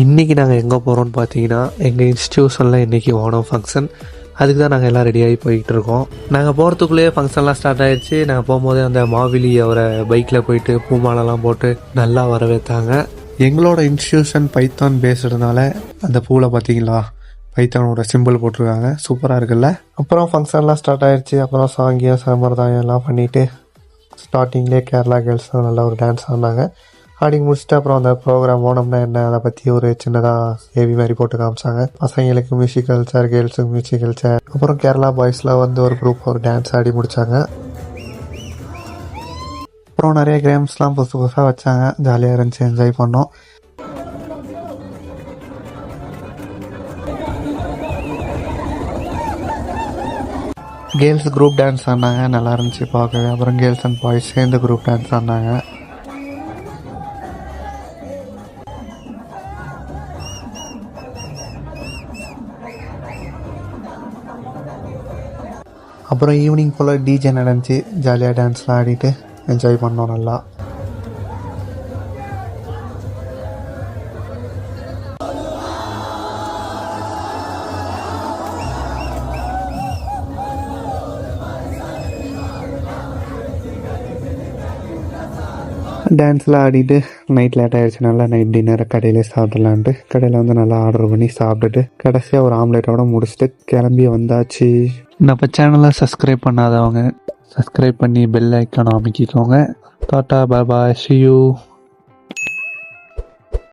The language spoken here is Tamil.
இன்றைக்கி நாங்கள் எங்கே போகிறோம்னு பார்த்தீங்கன்னா, எங்கள் இன்ஸ்டியூஷனில் இன்றைக்கி ஓணம் ஃபங்க்ஷன். அதுக்கு தான் நாங்கள் எல்லாம் ரெடியாகி போய்கிட்டு இருக்கோம். நாங்கள் போகிறதுக்குள்ளேயே ஃபங்க்ஷன்லாம் ஸ்டார்ட் ஆகிடுச்சு. நாங்கள் போகும்போதே அந்த மாவிலி அவரை பைக்கில் போயிட்டு பூமாலெல்லாம் போட்டு நல்லா வரவேற்றாங்க. எங்களோட இன்ஸ்டியூஷன் பைத்தான் பேசுறதுனால அந்த பூவில் பார்த்தீங்களா, பைத்தானோட சிம்பிள் போட்டிருக்காங்க. சூப்பராக இருக்குல்ல. அப்புறம் ஃபங்க்ஷன்லாம் ஸ்டார்ட் ஆகிடுச்சு. அப்புறம் சாங்கியம் சம்பிரதாயம் எல்லாம் பண்ணிவிட்டு ஸ்டார்டிங்லேயே கேரளா கேர்ள்ஸ் நல்லா ஒரு டான்ஸ் ஆடினாங்க. ஆடி முடிச்சுட்டு அப்புறம் அந்த ப்ரோக்ராம் ஓணம்னா என்ன அதை பற்றி ஒரு சின்னதாக ஏவி மாதிரி போட்டு காமிச்சாங்க. பசங்களுக்கு மியூசிக்கல் சேர், கேர்ள்ஸுக்கு மியூசிக்கல் சேர். அப்புறம் கேரளா பாய்ஸில் வந்து ஒரு குரூப் ஒரு டான்ஸ் ஆடி முடித்தாங்க. அப்புறம் நிறைய கேம்ஸ்லாம் புதுசாக வச்சாங்க. ஜாலியாக இருந்துச்சு, என்ஜாய் பண்ணோம். கேர்ள்ஸ் குரூப் டான்ஸ் ஆடினாங்க, நல்லா இருந்துச்சு பார்க்கவே. அப்புறம் கேர்ள்ஸ் அண்ட் பாய்ஸ் சேர்ந்து குரூப் டான்ஸ் ஆடினாங்க. அப்புறம் ஈவினிங் போல் டிஜே நடந்துச்சு. ஜாலியாக டான்ஸ்லாம் ஆடிட்டு என்ஜாய் பண்ணோம் நல்லா. டான்ஸ்லாம் ஆடிட்டு நைட் லேட் ஆகிடுச்சு. நல்லா நைட் டின்னரை கடையிலே சாப்பிடலான்ட்டு கடையில் வந்து நல்லா ஆர்டர் பண்ணி சாப்பிட்டுட்டு கடைசியாக ஒரு ஆம்லேட்டோட முடிச்சுட்டு கிளம்பி வந்தாச்சு. நம்ம சேனலை சப்ஸ்கிரைப் பண்ணாதவங்க சப்ஸ்கிரைப் பண்ணி பெல் ஐக்கானை அமைக்கிக்கோங்க. டாட்டா, பாய் பாய், see you.